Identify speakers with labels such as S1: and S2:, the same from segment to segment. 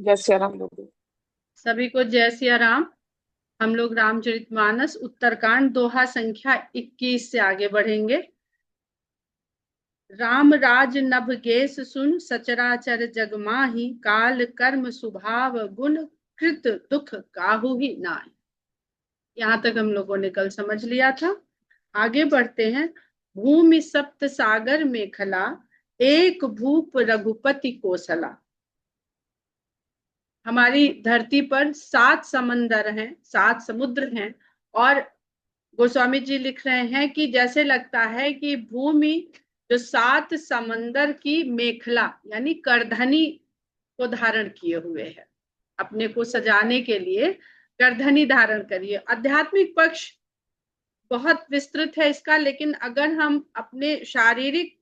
S1: जय सिया राम लोग।
S2: सभी को जय सिया राम। हम लोग रामचरितमानस उत्तरकांड दोहा संख्या 21 से आगे बढ़ेंगे। राम राज नभ गेस सुन सचराचर जग माही काल कर्म स्वभाव गुण कृत दुख काहू ही नाहि। यहाँ तक हम लोगों ने कल समझ लिया था। आगे बढ़ते हैं। भूमि सप्त सागर में खला एक भूप रघुपति कोसला। हमारी धरती पर 7 समंदर हैं, 7 समुद्र हैं। और गोस्वामी जी लिख रहे हैं कि जैसे लगता है कि भूमि जो 7 समंदर की मेखला यानी करधनी को धारण किए हुए है। अपने को सजाने के लिए करधनी धारण करिए। आध्यात्मिक पक्ष बहुत विस्तृत है इसका, लेकिन अगर हम अपने शारीरिक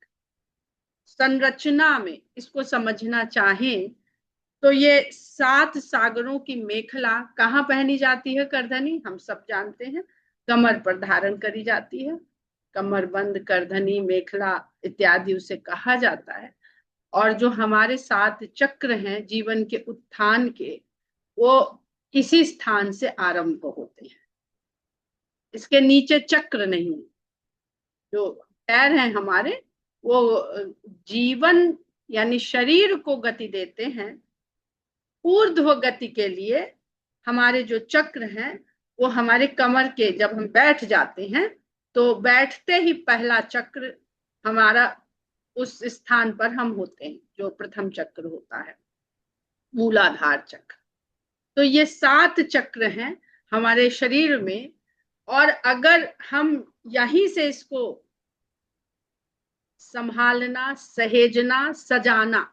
S2: संरचना में इसको समझना चाहें तो ये 7 सागरों की मेखला कहाँ पहनी जाती है? करधनी हम सब जानते हैं, कमर पर धारण करी जाती है। कमरबंद, करधनी, मेखला इत्यादि उसे कहा जाता है। और जो हमारे 7 चक्र हैं जीवन के उत्थान के, वो इसी स्थान से आरंभ होते हैं। इसके नीचे चक्र नहीं। जो पैर हैं हमारे, वो जीवन यानी शरीर को गति देते हैं। ऊर्ध्व गति के लिए हमारे जो चक्र हैं वो हमारे कमर के, जब हम बैठ जाते हैं तो बैठते ही पहला चक्र हमारा उस स्थान पर हम होते हैं, जो प्रथम चक्र होता है, मूलाधार चक्र। तो ये 7 चक्र हैं हमारे शरीर में। और अगर हम यहीं से इसको संभालना, सहेजना, सजाना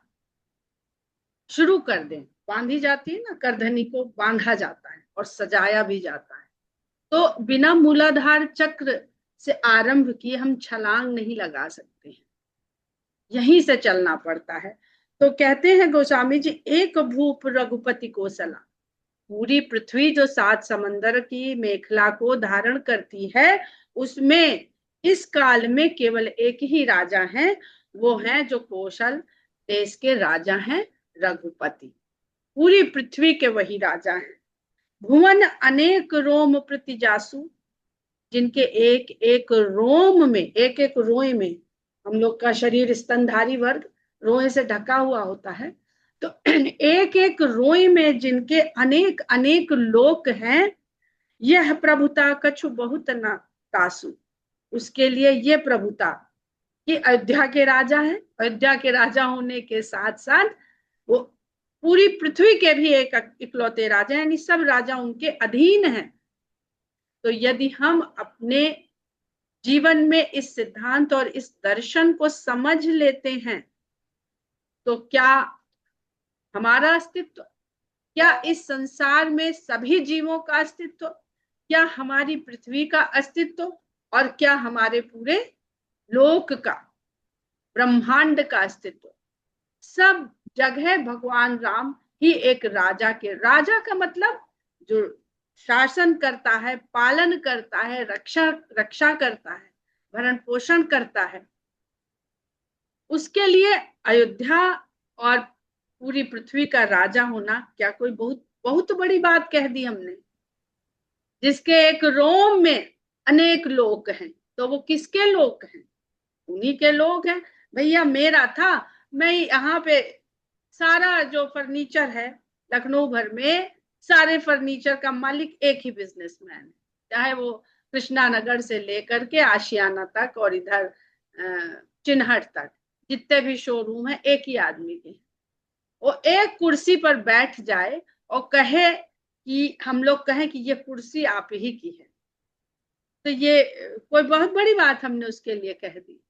S2: शुरू कर दें, बांधी जाती है ना, करधनी को बांधा जाता है और सजाया भी जाता है, तो बिना मूलाधार चक्र से आरंभ किए हम छलांग नहीं लगा सकते हैं, यहीं से चलना पड़ता है। तो कहते हैं गोस्वामी जी, एक भूप रघुपति कोसला। पूरी पृथ्वी जो 7 समंदर की मेखला को धारण करती है, उसमें इस काल में केवल एक ही राजा है। वो है जो कौशल देश के राजा हैं, रघुपति। पूरी पृथ्वी के वही राजा हैं। भुवन अनेक रोम प्रति जासु, जिनके एक एक रोम में, एक एक रोए में, हम लोग का शरीर स्तनधारी वर्ग रोए से ढका हुआ होता है, तो एक एक रोए में जिनके अनेक अनेक लोक हैं, यह प्रभुता कछु बहुत न तासु। उसके लिए ये प्रभुता कि अयोध्या के राजा हैं, अयोध्या के राजा होने के साथ साथ वो पूरी पृथ्वी के भी एक इकलौते राजा, यानी सब राजा उनके अधीन हैं। तो यदि हम अपने जीवन में इस सिद्धांत और इस दर्शन को समझ लेते हैं, तो क्या हमारा अस्तित्व, क्या इस संसार में सभी जीवों का अस्तित्व, क्या हमारी पृथ्वी का अस्तित्व, और क्या हमारे पूरे लोक का, ब्रह्मांड का अस्तित्व, सब जगह भगवान राम ही एक राजा के, राजा का मतलब जो शासन करता है, पालन करता है, रक्षा रक्षा करता है, भरण पोषण करता है, उसके लिए अयोध्या और पूरी पृथ्वी का राजा होना क्या कोई बहुत बहुत बड़ी बात कह दी हमने? जिसके एक रोम में अनेक लोक हैं, तो वो किसके लोक हैं? उन्हीं के लोग हैं। भैया मेरा था, मैं यहाँ पे सारा जो फर्नीचर है लखनऊ भर में, सारे फर्नीचर का मालिक एक ही बिजनेसमैन है, चाहे वो कृष्णा नगर से लेकर के आशियाना तक और इधर चिन्हट तक जितने भी शोरूम है एक ही आदमी के। वो एक कुर्सी पर बैठ जाए और कहे कि, हम लोग कहें कि ये कुर्सी आप ही की है, तो ये कोई बहुत बड़ी बात हमने उसके लिए कह दी।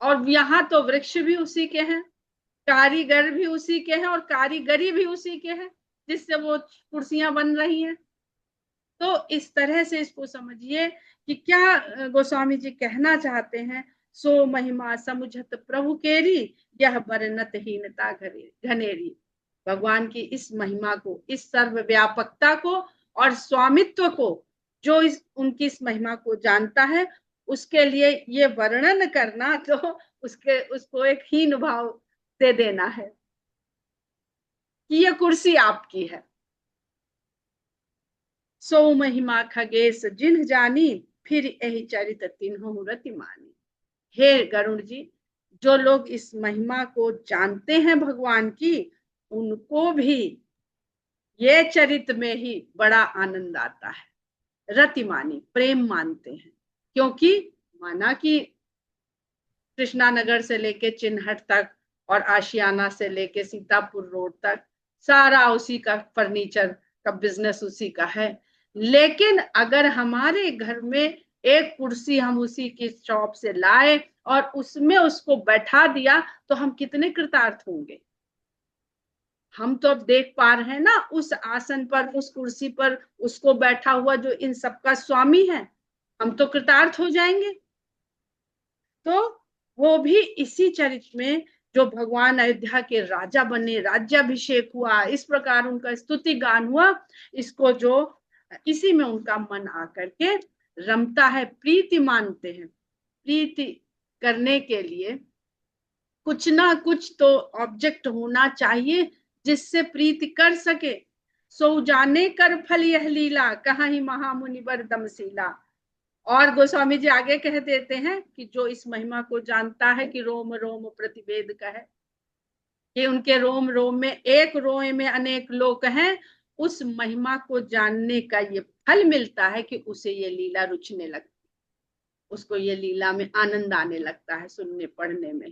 S2: और यहाँ तो वृक्ष भी उसी के हैं, कारीगर भी उसी के हैं और कारीगरी भी उसी के हैं, जिससे वो कुर्सियां बन रही हैं। तो इस तरह से इसको समझिए कि क्या गोस्वामी जी कहना चाहते हैं। सो महिमा समुझत प्रभु केरी, यह बरनत हीनता घनेरी। भगवान की इस महिमा को, इस सर्वव्यापकता को और स्वामित्व को, जो उनकी इस महिमा को जानता है, उसके लिए ये वर्णन करना तो उसको एक हीन भाव दे देना है। कि यह कुर्सी आपकी है। सो महिमा खगेश जिन्ह जानी, फिर यही चरित तिन्हों रति मानी। हे गरुण जी, जो लोग इस महिमा को जानते हैं भगवान की, उनको भी ये चरित्र में ही बड़ा आनंद आता है। रति मानी, प्रेम मानते हैं, क्योंकि माना कि कृष्णानगर से लेके चिन्हट तक और आशियाना से लेके सीतापुर रोड तक सारा उसी का फर्नीचर का बिजनेस उसी का है। लेकिन अगर हमारे घर में एक कुर्सी हम उसी की शॉप से लाए और उसमें उसको बैठा दिया, तो हम कितने कृतार्थ होंगे। हम तो अब देख पा रहे हैं ना, उस आसन पर, उस कुर्सी पर उसको बैठा हुआ जो इन सबका स्वामी है, हम तो कृतार्थ हो जाएंगे। तो वो भी इसी चरित्र में, जो भगवान अयोध्या के राजा बने, राज्याभिषेक हुआ, इस प्रकार उनका स्तुति गान हुआ, इसको जो इसी में उनका मन आकर के रमता है। प्रीति मानते हैं, प्रीति करने के लिए कुछ ना कुछ तो ऑब्जेक्ट होना चाहिए जिससे प्रीति कर सके। सो जाने कर फल यह लीला, कहाँ ही महामुनि बर दमशीला। और गोस्वामी जी आगे कह देते हैं कि जो इस महिमा को जानता है कि रोम रोम प्रतिवेद का है, कि उनके रोम रोम में, एक रोए में अनेक लोक हैं, उस महिमा को जानने का ये फल मिलता है कि उसे ये लीला रुचने लगती, उसको ये लीला में आनंद आने लगता है सुनने पढ़ने में।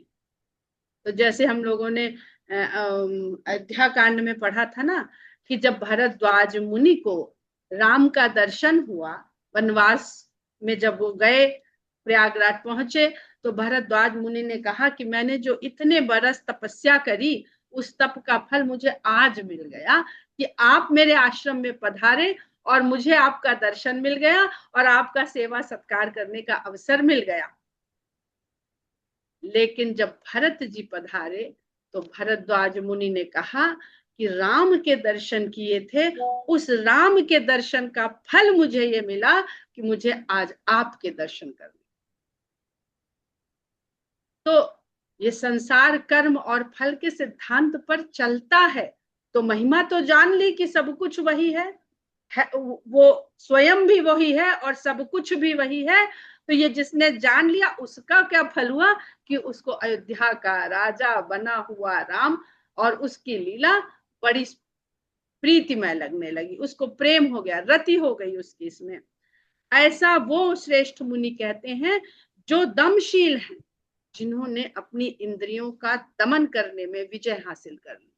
S2: तो जैसे हम लोगों ने अयोध्या कांड में पढ़ा था ना, कि जब भरद्वाज मुनि को राम का दर्शन हुआ, वनवास में जब वो गए, प्रयागराज पहुंचे, तो भरद्वाज मुनि ने कहा कि मैंने जो इतने बरस तपस्या करी, उस तप का फल मुझे आज मिल गया, कि आप मेरे आश्रम में पधारे और मुझे आपका दर्शन मिल गया और आपका सेवा सत्कार करने का अवसर मिल गया। लेकिन जब भरत जी पधारे, तो भरद्वाज मुनि ने कहा कि राम के दर्शन किए थे, उस राम के दर्शन का फल मुझे ये मिला कि मुझे आज आपके दर्शन करने। तो ये संसार कर्म और फल के सिद्धांत पर चलता है। तो महिमा तो जान ली कि सब कुछ वही है, वो स्वयं भी वही है और सब कुछ भी वही है। तो ये जिसने जान लिया, उसका क्या फल हुआ कि उसको अयोध्या का राजा बना हुआ राम और उसकी लीला बड़ी प्रीतिमय लगने लगी, उसको प्रेम हो गया, रति हो गई उसकी इसमें। ऐसा वो श्रेष्ठ मुनि कहते हैं जो दमशील हैं, जिन्होंने अपनी इंद्रियों का दमन करने में विजय हासिल कर ली,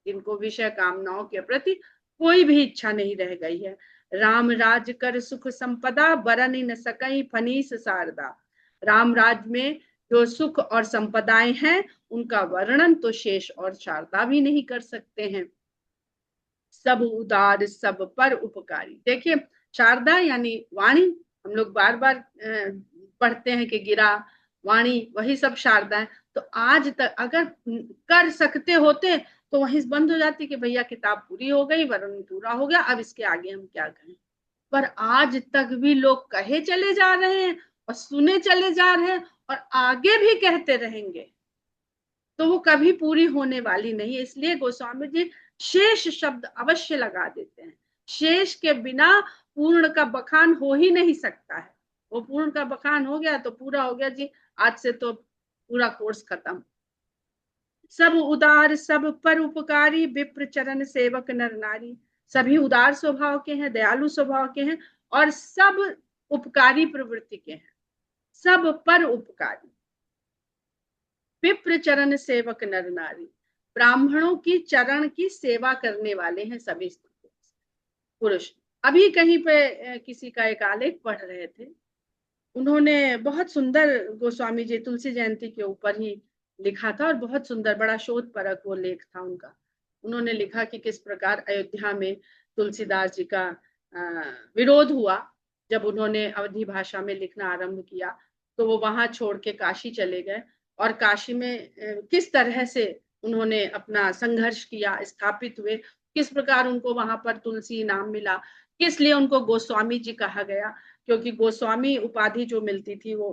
S2: जिनको विषय कामनाओं के प्रति कोई भी इच्छा नहीं रह गई है। राम राज कर सुख संपदा, बरन न सकई फनीस शारदा। राम राज में जो सुख और संपदाएं हैं, उनका वर्णन तो शेष और शारदा भी नहीं कर सकते हैं। सब उदार सब पर उपकारी। देखिए, शारदा यानी वाणी, हम लोग बार बार पढ़ते हैं कि गिरा वाणी, वही सब शारदा है। तो आज तक अगर कर सकते होते तो वहीं बंद हो जाती कि भैया किताब पूरी हो गई, वर्णन पूरा हो गया, अब इसके आगे हम क्या कहें। पर आज तक भी लोग कहे चले जा रहे हैं और सुने चले जा रहे हैं और आगे भी कहते रहेंगे, तो वो कभी पूरी होने वाली नहीं है। इसलिए गोस्वामी जी शेष शब्द अवश्य लगा देते हैं। शेष के बिना पूर्ण का बखान हो ही नहीं सकता है। वो पूर्ण का बखान हो गया तो पूरा हो गया जी, आज से तो पूरा कोर्स खत्म। सब उदार सब पर उपकारी, विप्र चरण सेवक नर नारी। सभी उदार स्वभाव के हैं, दयालु स्वभाव के हैं और सब उपकारी प्रवृत्ति के हैं, सब पर उपकारी। विप्र चरण सेवक नर नारी, ब्राह्मणों की चरण की सेवा करने वाले हैं सभी पुरुष। अभी कहीं पे किसी का एक आलेख पढ़ रहे थे, उन्होंने बहुत सुंदर, गोस्वामी जी तुलसी जयंती के ऊपर ही लिखा था और बहुत सुंदर, बड़ा शोध परक वो लेख था उनका। उन्होंने लिखा कि किस प्रकार अयोध्या में तुलसीदास जी का विरोध हुआ, जब उन्होंने अवधी भाषा में लिखना आरंभ किया, तो वो वहां छोड़ के काशी चले गए और काशी में किस तरह से उन्होंने अपना संघर्ष किया, स्थापित हुए, किस प्रकार उनको वहां पर तुलसी नाम मिला, किस लिए उनको गोस्वामी जी कहा गया। क्योंकि गोस्वामी उपाधि जो मिलती थी वो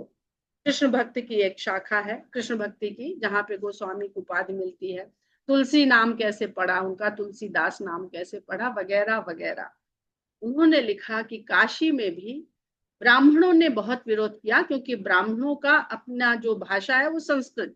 S2: कृष्ण भक्ति की एक शाखा है, कृष्ण भक्ति की, जहाँ पे गोस्वामी की उपाधि मिलती है। तुलसी नाम कैसे पड़ा उनका, तुलसीदास नाम कैसे पड़ा, वगैरह वगैरह। उन्होंने लिखा कि काशी में भी ब्राह्मणों ने बहुत विरोध किया, क्योंकि ब्राह्मणों का अपना जो भाषा है वो संस्कृत,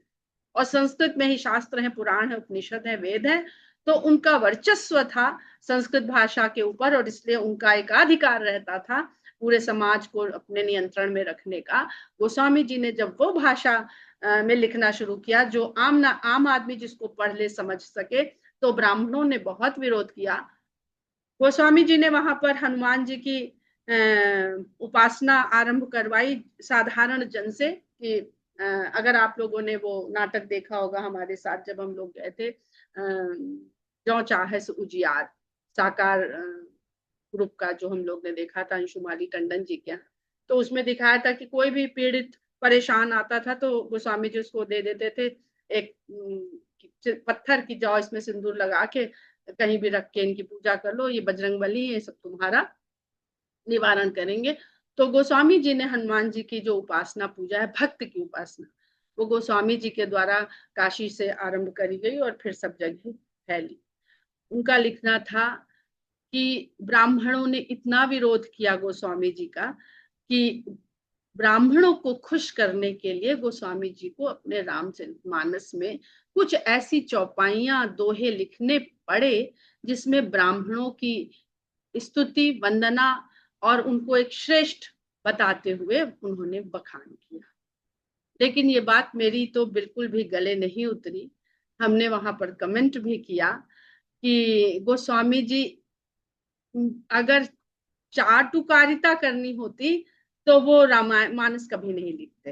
S2: और संस्कृत में ही शास्त्र है, पुराण है, उपनिषद है, वेद है, तो उनका वर्चस्व था संस्कृत भाषा के ऊपर, और इसलिए उनका एकाधिकार रहता था पूरे समाज को अपने नियंत्रण में रखने का। गोस्वामी जी ने जब वो भाषा में लिखना शुरू किया जो आम आदमी जिसको पढ़ ले समझ सके, तो ब्राह्मणों ने बहुत विरोध किया। गोस्वामी जी ने वहां पर हनुमान जी की उपासना आरंभ करवाई साधारण जन से, कि अगर आप लोगों ने वो नाटक देखा होगा हमारे साथ जब हम लोग गए थे, जो चाहे सो उजियार, साकार ग्रुप का जो हम लोग ने देखा था अंशुमाली टंडन जी के यहाँ, तो उसमें दिखाया था कि कोई भी पीड़ित परेशान आता था तो गोस्वामी जी उसको दे देते थे एक पत्थर की, जाओ इसमें सिंदूर लगा के कहीं भी रख के इनकी पूजा कर लो, ये बजरंगबली ये सब तुम्हारा निवारण करेंगे। तो गोस्वामी जी ने हनुमान जी की जो उपासना पूजा है, भक्त की उपासना, वो गोस्वामी जी के द्वारा काशी से आरंभ करी गई और फिर सब जगह फैली। उनका लिखना था कि ब्राह्मणों ने इतना विरोध किया गोस्वामी जी का कि ब्राह्मणों को खुश करने के लिए गोस्वामी जी को अपने रामचरितमानस में कुछ ऐसी चौपाइयां दोहे लिखने पड़े जिसमें ब्राह्मणों की स्तुति वंदना और उनको एक श्रेष्ठ बताते हुए उन्होंने बखान किया। लेकिन ये बात मेरी तो बिल्कुल भी गले नहीं उतरी। हमने वहां पर कमेंट भी किया कि गोस्वामी जी अगर चाटुकारिता करनी होती तो वो रामायण मानस कभी नहीं लिखते,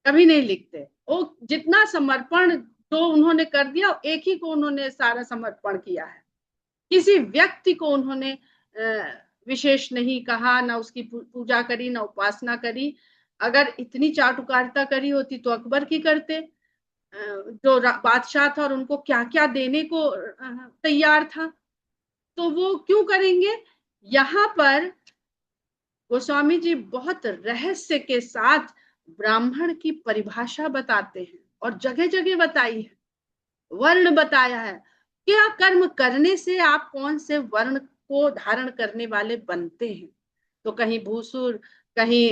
S2: कभी नहीं लिखते। वो जितना समर्पण जो उन्होंने कर दिया, एक ही को उन्होंने सारा समर्पण किया है, किसी व्यक्ति को उन्होंने विशेष नहीं कहा, ना उसकी पूजा करी, ना उपासना करी। अगर इतनी चाटुकारिता करी होती तो अकबर की करते, जो बादशाह था और उनको क्या क्या देने को तैयार था, तो वो क्यों करेंगे। यहाँ पर गोस्वामी जी बहुत रहस्य के साथ ब्राह्मण की परिभाषा बताते हैं, और जगह जगह बताई है, वर्ण बताया है, क्या कर्म करने से आप कौन से वर्ण को धारण करने वाले बनते हैं। तो कहीं भूसुर, कहीं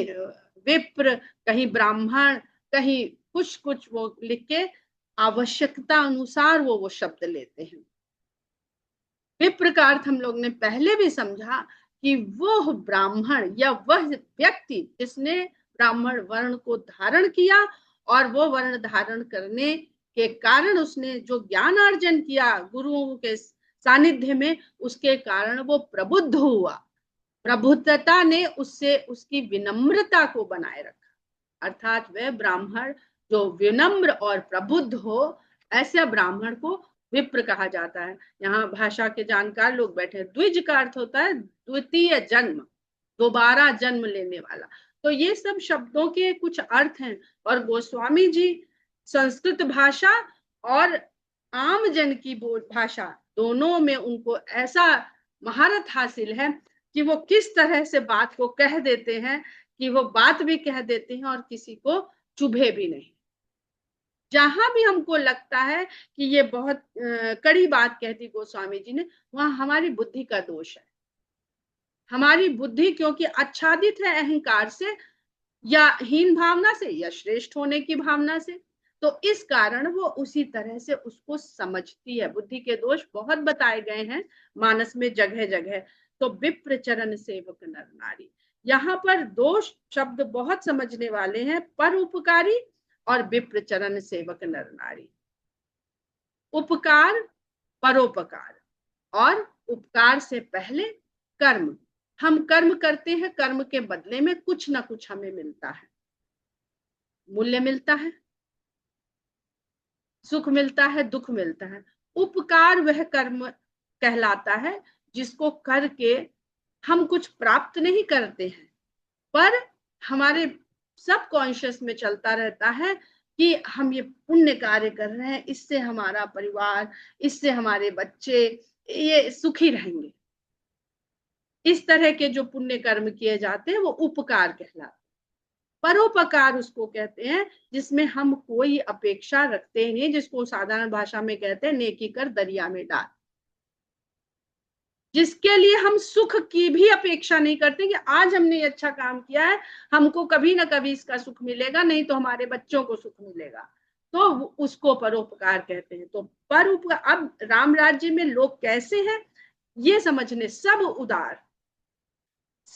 S2: विप्र, कहीं ब्राह्मण, कहीं कुछ कुछ वो लिख के आवश्यकता अनुसार वो शब्द लेते हैं। विप्र का अर्थ हम लोग ने पहले भी समझा कि वो ब्राह्मण या वह व्यक्ति जिसने ब्राह्मण वर्ण को धारण किया, और वो वर्ण धारण करने के कारण उसने जो ज्ञान अर्जन किया गुरुओं के सानिध्य में, उसके कारण वो प्रबुद्ध हुआ। प्रबुद्धता ने उससे उसकी विनम्रता को बनाए रखा, अर्थात वह ब्राह्मण जो विनम्र और प्रबुद्ध हो, ऐसे ब्राह्मण को विप्र कहा जाता है। यहाँ भाषा के जानकार लोग बैठे, द्विज का अर्थ होता है द्वितीय जन्म, दोबारा जन्म लेने वाला। तो ये सब शब्दों के कुछ अर्थ हैं, और गोस्वामी जी संस्कृत भाषा और आम जन की भाषा दोनों में उनको ऐसा महारत हासिल है कि वो किस तरह से बात को कह देते हैं, कि वो बात भी कह देते हैं और किसी को चुभे भी नहीं। जहां भी हमको लगता है कि ये बहुत कड़ी बात कह दी गोस्वामी जी ने, वहां हमारी बुद्धि का दोष है। हमारी बुद्धि क्योंकि आच्छादित है अहंकार से, या हीन भावना से, या श्रेष्ठ होने की भावना से, तो इस कारण वो उसी तरह से उसको समझती है। बुद्धि के दोष बहुत बताए गए हैं मानस में जगह जगह। तो विप्र चरण सेवक नर नारी, यहाँ पर दोष शब्द बहुत समझने वाले हैं, परोपकारी और विप्र चरण सेवक नर नारी। उपकार, परोपकार, और उपकार से पहले कर्म। हम कर्म करते हैं, कर्म के बदले में कुछ ना कुछ हमें मिलता है, मूल्य मिलता है, सुख मिलता है, दुख मिलता है। उपकार वह कर्म कहलाता है जिसको करके हम कुछ प्राप्त नहीं करते हैं, पर हमारे सब कॉन्शियस में चलता रहता है कि हम ये पुण्य कार्य कर रहे हैं, इससे हमारा परिवार, इससे हमारे बच्चे ये सुखी रहेंगे। इस तरह के जो पुण्य कर्म किए जाते हैं वो उपकार कहलाते हैं। परोपकार उसको कहते हैं जिसमें हम कोई अपेक्षा रखते नहीं, जिसको साधारण भाषा में कहते हैं नेकी कर दरिया में डाल, जिसके लिए हम सुख की भी अपेक्षा नहीं करते कि आज हमने ये अच्छा काम किया है, हमको कभी ना कभी इसका सुख मिलेगा, नहीं तो हमारे बच्चों को सुख मिलेगा, तो उसको परोपकार कहते हैं। तो परोपकार, अब राम राज्य में लोग कैसे हैं ये समझने, सब उदार,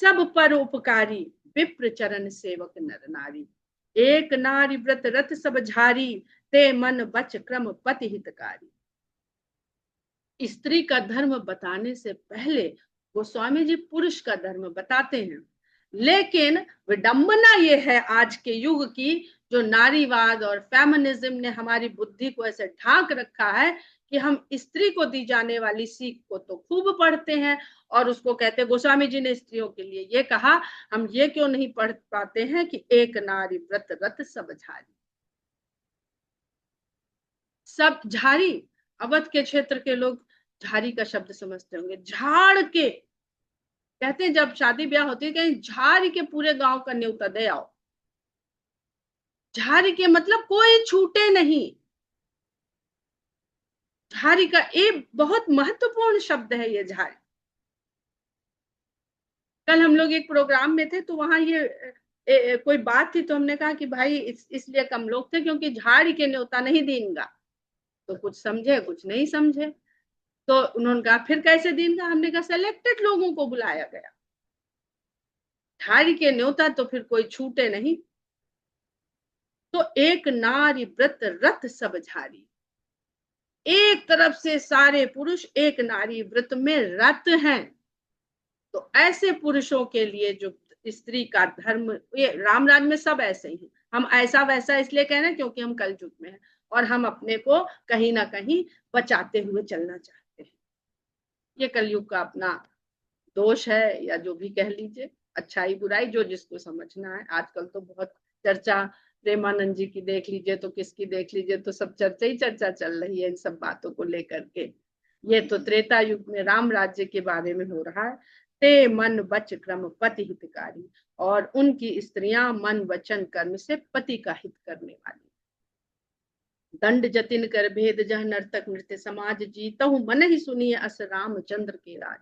S2: सब परोपकारी, विप्र चरण सेवक नर नारी, एक नारी व्रत रत सब झारी, ते मन बच क्रम पति हितकारी। स्त्री का धर्म बताने से पहले गोस्वामी जी पुरुष का धर्म बताते हैं, लेकिन विडंबना ये है आज के युग की, जो नारीवाद और फेमिनिज्म ने हमारी बुद्धि को ऐसे ढांक रखा है कि हम स्त्री को दी जाने वाली सीख को तो खूब पढ़ते हैं और उसको कहते हैं, गोस्वामी जी ने स्त्रियों के लिए ये कहा, हम ये क्यों नहीं पढ़ पाते हैं कि एक नारी व्रत रत सब झारी। सब झारी, अवध के क्षेत्र के लोग झारी का शब्द समझते होंगे, झाड़ के कहते हैं, जब शादी ब्याह होती है कहीं झाड़ के पूरे गांव का न्योता दे आओ, झाड़ी के मतलब कोई छूटे नहीं। झाड़ी का एक बहुत महत्वपूर्ण शब्द है ये झाड़ी। कल हम लोग एक प्रोग्राम में थे तो वहां ये कोई बात थी, तो हमने कहा कि भाई इसलिए कम लोग थे क्योंकि झाड़ी के न्योता नहीं देंगे, तो कुछ समझे कुछ नहीं समझे, तो उन्होंने कहा फिर कैसे देंगे, हमने कहा सेलेक्टेड लोगों को बुलाया गया, झाड़ी के न्योता तो फिर कोई छूटे नहीं। तो एक नारी व्रत रत सब झारी, एक तरफ से सारे पुरुष एक नारी व्रत में रत हैं, तो ऐसे पुरुषों के लिए जो स्त्री का धर्म, ये रामराज में सब ऐसे ही हैं। हम ऐसा वैसा इसलिए कह रहे हैं क्योंकि हम कल युग में हैं और हम अपने को कहीं ना कहीं बचाते हुए चलना चाहते हैं। ये कलयुग का अपना दोष है, या जो भी कह लीजिए, अच्छाई बुराई जो जिसको समझना है। आजकल तो बहुत चर्चा प्रेमानंद जी की देख लीजिए, तो किसकी देख लीजिए, तो सब चर्चा ही चर्चा चल रही है इन सब बातों को लेकर के। ये तो त्रेता युग में राम राज्य के बारे में हो रहा है। ते मन बच क्रम पति हितकारी, और उनकी स्त्रियां मन वचन कर्म से पति का हित करने वाली। दंड जतिन कर भेद जह नर्तक नृत्य समाज, जीतहु मन ही सुनिए अस रामचंद्र के राज।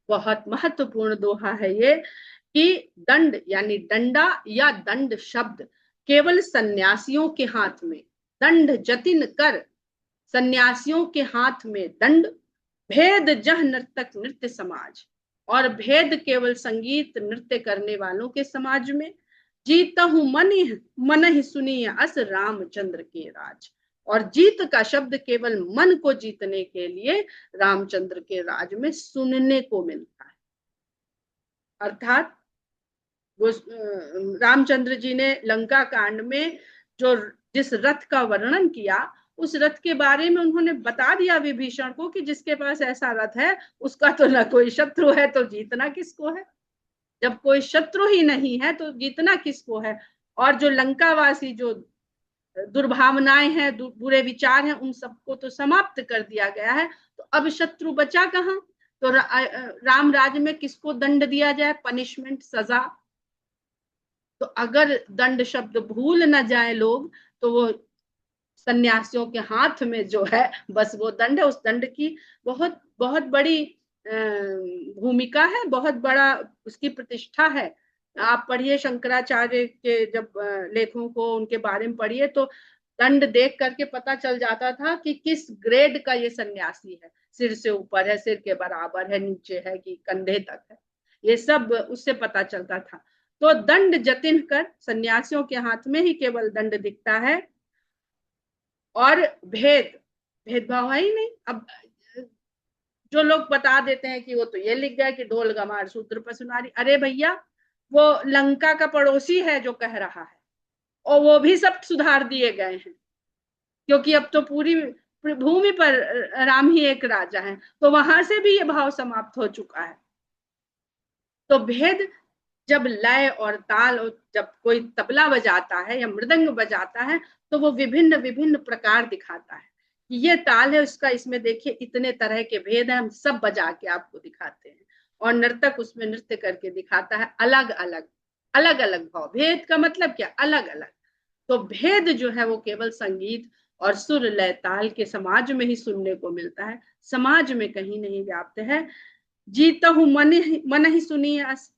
S2: बहुत महत्वपूर्ण दोहा है ये कि दंड यानी डंडा या दंड शब्द केवल सन्यासियों के हाथ में, दंड जतिन कर सन्यासियों के हाथ में दंड, भेद जह नर्तक नृत्य समाज, और भेद केवल संगीत नृत्य करने वालों के समाज में, जीता हूं मन ही सुनिए अस रामचंद्र के राज, और जीत का शब्द केवल मन को जीतने के लिए रामचंद्र के राज में सुनने को मिलता है। अर्थात रामचंद्र जी ने लंका कांड में जो जिस रथ का वर्णन किया, उस रथ के बारे में उन्होंने बता दिया विभीषण को कि जिसके पास ऐसा रथ है उसका तो ना कोई शत्रु है, तो जीतना किसको है। जब कोई शत्रु ही नहीं है तो जीतना किसको है। और जो लंकावासी जो दुर्भावनाएं हैं, बुरे विचार हैं, उन सबको तो समाप्त कर दिया गया है, तो अब शत्रु बचा कहाँ। तो राम राज्य में किसको दंड दिया जाए, पनिशमेंट, सजा। तो अगर दंड शब्द भूल न जाए लोग, तो वो सन्यासियों के हाथ में जो है बस वो दंड है। उस दंड की बहुत बहुत बड़ी भूमिका है, बहुत बड़ा उसकी प्रतिष्ठा है। आप पढ़िए शंकराचार्य के जब लेखों को उनके बारे में पढ़िए, तो दंड देख करके पता चल जाता था कि किस ग्रेड का ये सन्यासी है, सिर से ऊपर है, सिर के बराबर है, नीचे है कि कंधे तक है, ये सब उससे पता चलता था। तो दंड जतिन कर, सन्यासियों के हाथ में ही केवल दंड दिखता है, और भेदभाव है ही नहीं। अब जो लोग बता देते हैं कि वो तो ये लिख गया कि ढोल गमार सूत्र पर सुनारी, अरे भैया वो लंका का पड़ोसी है जो कह रहा है, और वो भी सब सुधार दिए गए हैं, क्योंकि अब तो पूरी भूमि पर राम ही एक राजा है, तो वहां से भी ये भाव समाप्त हो चुका है। तो भेद, जब लय और ताल, और जब कोई तबला बजाता है या मृदंग बजाता है, तो वो विभिन्न विभिन्न प्रकार दिखाता है कि ये ताल है उसका, इसमें देखिए इतने तरह के भेद हैं, हम सब बजा के आपको दिखाते हैं। और नर्तक उसमें नृत्य करके दिखाता है अलग अलग, अलग अलग भाव, भेद का मतलब क्या, अलग अलग। तो भेद जो है वो केवल संगीत और सुर लय ताल के समाज में ही सुनने को मिलता है, समाज में कहीं नहीं व्याप्त है। जीता हूं मन ही सुनिए अस,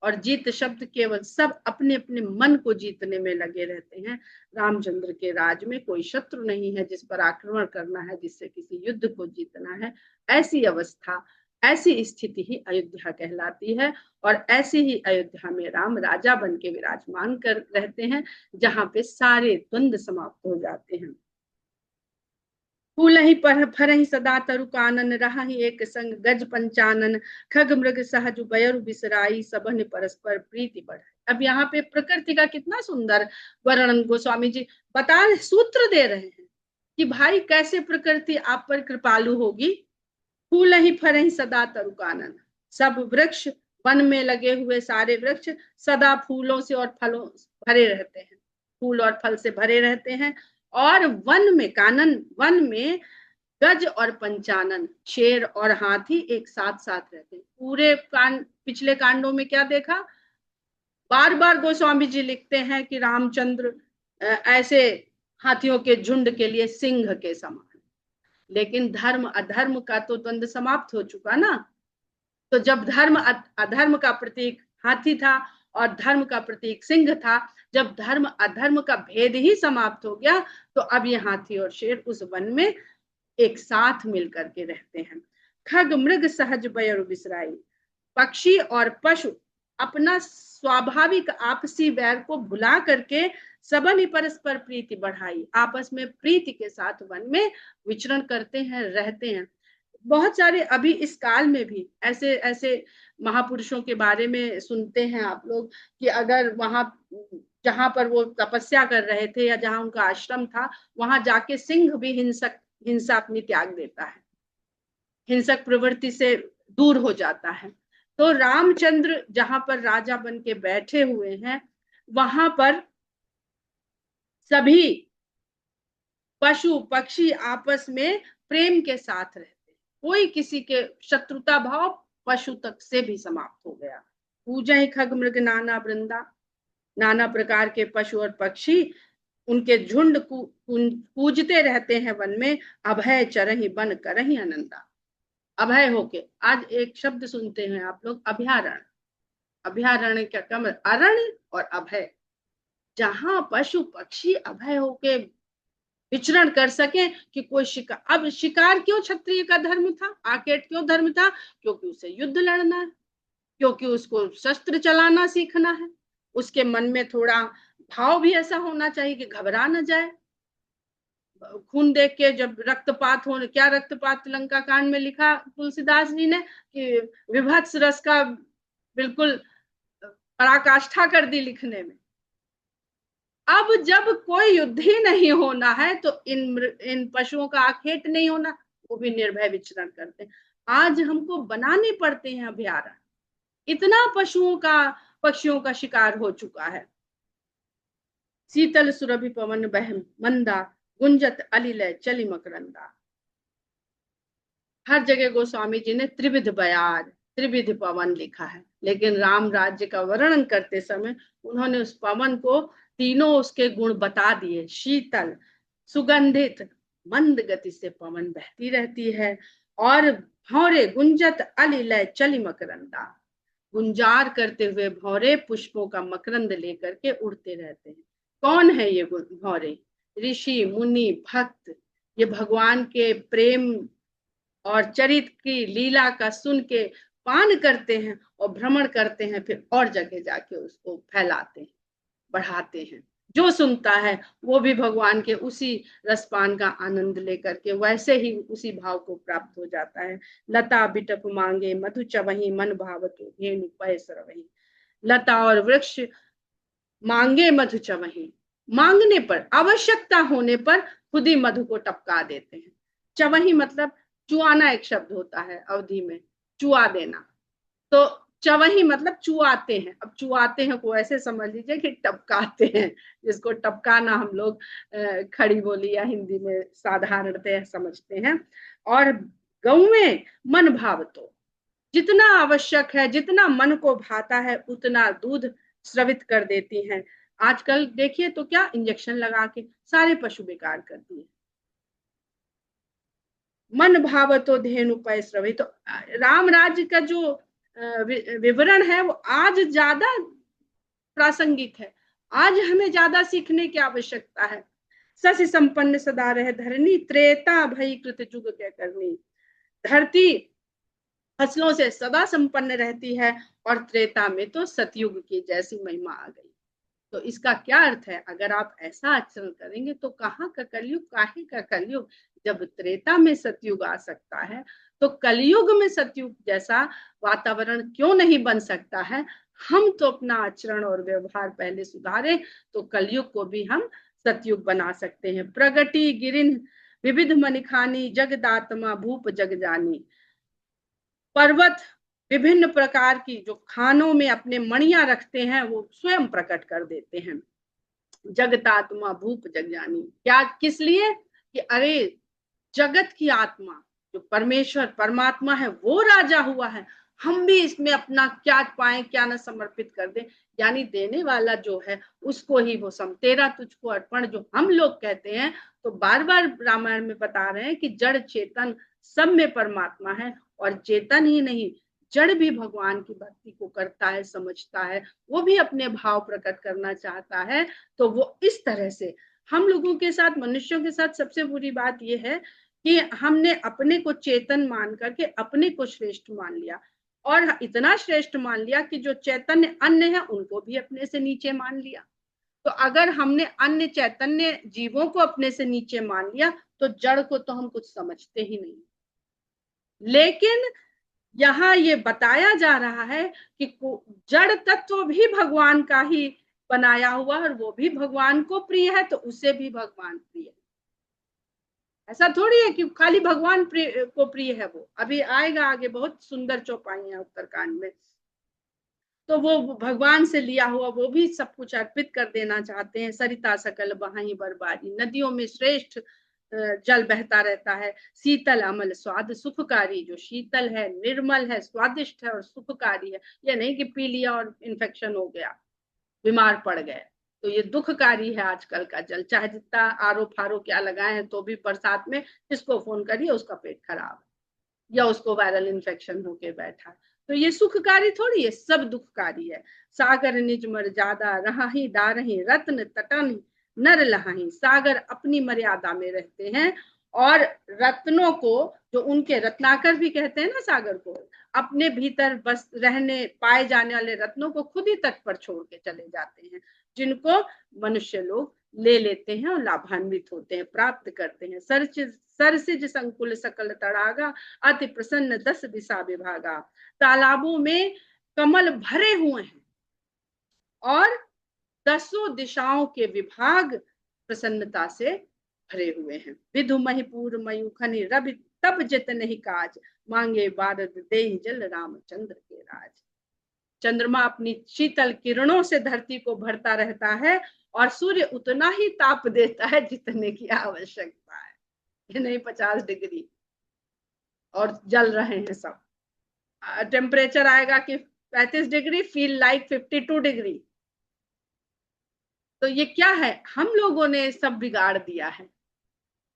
S2: और जीत शब्द केवल सब अपने अपने मन को जीतने में लगे रहते हैं। रामचंद्र के राज में कोई शत्रु नहीं है जिस पर आक्रमण करना है, जिससे किसी युद्ध को जीतना है। ऐसी अवस्था, ऐसी स्थिति ही अयोध्या कहलाती है। और ऐसी ही अयोध्या में राम राजा बन के विराजमान कर रहते हैं, जहां पे सारे द्वंद्व समाप्त हो जाते हैं। फूल ही पर फर ही सदा तरु कानन, रहा ही एक संग गज पंचानन, खग मृग सहज बयरु बिसराई, सबन परस्पर प्रीति बढ़ाई। अब यहाँ पे प्रकृति का कितना सुंदर वर्णन गोस्वामी जी बता रहे, सूत्र दे रहे हैं कि भाई कैसे प्रकृति आप पर कृपालु होगी। फूल ही फर ही सदा तरु कानन, सब वृक्ष, वन में लगे हुए सारे वृक्ष सदा फूलों से और फलों भरे रहते हैं, फूल और फल से भरे रहते हैं। और वन में कानन, वन में गज और पंचानन, शेर और हाथी एक साथ साथ रहते हैं। पूरे कांड, पिछले कांडों में क्या देखा, बार बार गोस्वामी जी लिखते हैं कि रामचंद्र ऐसे हाथियों के झुंड के लिए सिंह के समान। लेकिन धर्म अधर्म का तो द्वंद्व समाप्त हो चुका ना। तो जब धर्म अधर्म का प्रतीक हाथी था और धर्म का प्रतीक सिंह था, जब धर्म अधर्म का भेद ही समाप्त हो गया, तो अब ये हाथी और शेर उस वन में एक साथ मिलकर के रहते हैं। खग मृग सहज बयरु बिसराई, पक्षी और पशु अपना स्वाभाविक आपसी वैर को भुला करके सबन ही परस्पर प्रीति बढ़ाई, आपस में प्रीति के साथ वन में विचरण करते हैं, रहते हैं। बहुत सारे अभी इस काल में भी ऐसे ऐसे महापुरुषों के बारे में सुनते हैं आप लोग, कि अगर वहां जहां पर वो तपस्या कर रहे थे या जहां उनका आश्रम था, वहां जाके सिंह भी हिंसा अपनी त्याग देता है, हिंसक प्रवृत्ति से दूर हो जाता है। तो रामचंद्र जहां पर राजा बन के बैठे हुए हैं, वहां पर सभी पशु पक्षी आपस में प्रेम के साथ रहते हैं, कोई किसी के शत्रुता भाव पशु तक से भी समाप्त हो गया। पूजा ही खग मृग नाना वृंदा, नाना प्रकार के पशु और पक्षी उनके झुंड पूजते रहते हैं वन में। अभय चरही बन करही आनंदा, अभय होके, आज एक शब्द सुनते हैं आप लोग, अभयारण्य। अभयारण्य क्या कम, अरण्य और अभय, जहां पशु पक्षी अभय होके विचरण कर सके, कि कोई शिकार, अब शिकार क्यों क्षत्रिय का धर्म था, आकेट क्यों धर्म था, क्योंकि उसे युद्ध लड़ना है, क्योंकि उसको शस्त्र चलाना सीखना है, उसके मन में थोड़ा भाव भी ऐसा होना चाहिए कि घबरा न जाए। खून देख के जब रक्तपात हो, क्या रक्तपात लंका कांड में लिखा तुलसीदास जी ने, कि विभत्स रस का बिल्कुल पराकाष्ठा कर दी लिखने में। अब जब कोई युद्ध ही नहीं होना है, तो इन पशुओं का आखेट नहीं होना, वो भी निर्भय विचरण करते हैं। आज हमको बनाने पड़ते हैं अभयारण्य, इतना पशुओं का पक्षियों का शिकार हो चुका है। शीतल सुरभि पवन बह मंदा, गुंजत अलिलय चली मकरंदा। हर जगह गोस्वामी जी ने त्रिविध बयार, त्रिविध पवन लिखा है, लेकिन राम राज्य का वर्णन करते समय उन्होंने उस पवन को तीनों उसके गुण बता दिए। शीतल, सुगंधित, मंद गति से पवन बहती रहती है, और भौरे गुंजत अलिलय चली मकरंदा, गुंजार करते हुए भौरे पुष्पों का मकरंद लेकर के उड़ते रहते हैं। कौन है ये भौरे, ऋषि मुनि भक्त, ये भगवान के प्रेम और चरित्र की लीला का सुन के पान करते हैं और भ्रमण करते हैं, फिर और जगह जाके उसको फैलाते हैं, बढ़ाते हैं। जो सुनता है वो भी भगवान के उसी रसपान का आनंद लेकर के वैसे ही उसी भाव को प्राप्त हो जाता है। लता बिटप मांगे मधु चवही, मन भावतु धेनु पय सरवही। लता और वृक्ष मांगे मधु चवही, मांगने पर, आवश्यकता होने पर खुद ही मधु को टपका देते हैं। चवही मतलब चुआना, एक शब्द होता है अवधि में, चुआ देना। तो चवही मतलब चुआते हैं। अब चुआते हैं को ऐसे समझ लीजिए कि टपकाते हैं, जिसको टपकाना हम लोग खड़ी बोली या हिंदी में साधारणतः समझते हैं। और गऊ में मन भाव, तो जितना आवश्यक है, जितना मन को भाता है, उतना दूध स्रवित कर देती हैं। आजकल देखिए तो क्या इंजेक्शन लगा के सारे पशु बेकार कर दिए। मन भावतो धेनु पय स्रवित, तो राम राज्य का जो विवरण है वो आज ज्यादा प्रासंगिक है। आज हमें ज्यादा सीखने की आवश्यकता है। शशि संपन्न सदा रहे धरनी, त्रेता भई कृत जुग के करनी। धरती फसलों से सदा संपन्न रहती है और त्रेता में तो सतयुग की जैसी महिमा आ गई। तो इसका क्या अर्थ है, अगर आप ऐसा आचरण करेंगे तो कहाँ का कलयुग, काहे का कलयुग। जब त्रेता में सतयुग आ सकता है तो कलयुग में सतयुग जैसा वातावरण क्यों नहीं बन सकता है। हम तो अपना आचरण और व्यवहार पहले सुधारें तो कलयुग को भी हम सतयुग बना सकते हैं। प्रगति गिरिन विविध मनिखानी, जगदात्मा भूप जग जानी। पर्वत विभिन्न प्रकार की जो खानों में अपने मणियां रखते हैं वो स्वयं प्रकट कर देते हैं। जगतात्मा भूप जग जानी, क्या किस लिए कि अरे जगत की आत्मा जो परमेश्वर परमात्मा है वो राजा हुआ है, हम भी इसमें अपना क्या पाए क्या न समर्पित कर दे। यानी देने वाला जो है उसको ही वो सम, तेरा तुझको अर्पण जो हम लोग कहते हैं। तो बार बार रामायण में बता रहे हैं कि जड़ चेतन सब में परमात्मा है, और चेतन ही नहीं जड़ भी भगवान की भक्ति को करता है, समझता है, वो भी अपने भाव प्रकट करना चाहता है। तो वो इस तरह से हम लोगों के साथ, मनुष्यों के साथ सबसे बुरी बात यह है कि हमने अपने को चेतन मान करके अपने को श्रेष्ठ मान लिया, और इतना श्रेष्ठ मान लिया कि जो चैतन्य अन्य है उनको भी अपने से नीचे मान लिया। तो अगर हमने अन्य चैतन्य जीवों को अपने से नीचे मान लिया तो जड़ को तो हम कुछ समझते ही नहीं। लेकिन यहाँ ये बताया जा रहा है कि जड़ तत्व भी भगवान का ही बनाया हुआ और वो भी भगवान को प्रिय है, तो उसे भी भगवान प्रिय है। ऐसा थोड़ी है कि खाली भगवान को प्रिय है। वो अभी आएगा आगे, बहुत सुंदर चौपाई है उत्तरकांड में। तो वो भगवान से लिया हुआ वो भी सब कुछ अर्पित कर देना चाहते हैं। सरिता सकल बहाई बरबारी, नदियों में श्रेष्ठ जल बहता रहता है। शीतल अमल स्वाद सुखकारी, जो शीतल है, निर्मल है, स्वादिष्ट है और सुखकारी है। ये नहीं कि पी लिया और इन्फेक्शन हो गया, बीमार पड़ गए। तो ये दुखकारी है आजकल का जल, चाहे जितना आरो फारो क्या लगाए हैं तो भी बरसात में जिसको फोन करिए उसका पेट खराब है या उसको वायरल इन्फेक्शन होके बैठा है। तो ये सुखकारी थोड़ी है, सब दुखकारी है। सागर निज मर्यादा रहाही डारही, रत्न तटन नर लहाही। सागर अपनी मर्यादा में रहते हैं और रत्नों को, जो उनके रत्नाकर भी कहते हैं ना सागर को, अपने भीतर बस रहने पाए जाने वाले रत्नों को खुद ही तट पर छोड़ के चले जाते हैं, जिनको मनुष्य लोग ले लेते हैं और लाभान्वित होते हैं, प्राप्त करते हैं। सरसिज संकुल सकल तड़ागा, अति प्रसन्न दस दिशा विभागा। तालाबों में कमल भरे हुए हैं और दसों दिशाओं के विभाग प्रसन्नता से भरे हुए हैं। विधु महिपूर मयूखनि रवि तब जित नहीं काज, मांगे बारद दे जल रामचंद्र के राज। चंद्रमा अपनी शीतल किरणों से धरती को भरता रहता है और सूर्य उतना ही ताप देता है जितने की आवश्यकता है, ये नहीं 50 डिग्री और जल रहे हैं सब। टेम्परेचर आएगा कि 35 डिग्री, फील लाइक 52 डिग्री। तो ये क्या है, हम लोगों ने सब बिगाड़ दिया है।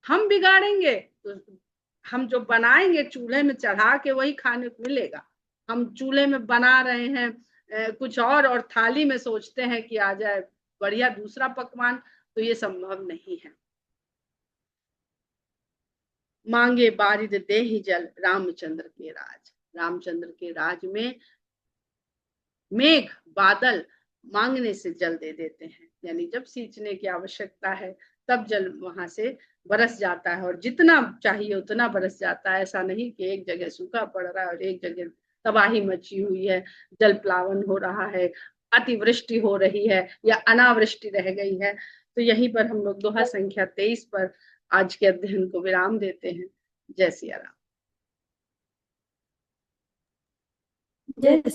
S2: हम बिगाड़ेंगे तो हम जो बनाएंगे चूल्हे में चढ़ा के वही खाने को मिलेगा। हम चूल्हे में बना रहे हैं कुछ और थाली में सोचते हैं कि आ जाए बढ़िया दूसरा पकवान, तो ये संभव नहीं है। मांगे बारिद दे ही जल रामचंद्र के राज। रामचंद्र के राज में मेघ बादल मांगने से जल दे देते हैं, यानी जब सींचने की आवश्यकता है तब जल वहां से बरस जाता है, और जितना चाहिए उतना बरस जाता है। ऐसा नहीं कि एक जगह सूखा पड़ रहा है और एक जगह तबाही मची हुई है, जल प्लावन हो रहा है, अतिवृष्टि हो रही है या अनावृष्टि रह गई है। तो यहीं पर हम लोग दोहा संख्या 23 पर आज के अध्ययन को विराम देते हैं। जय सिया राम।
S1: जय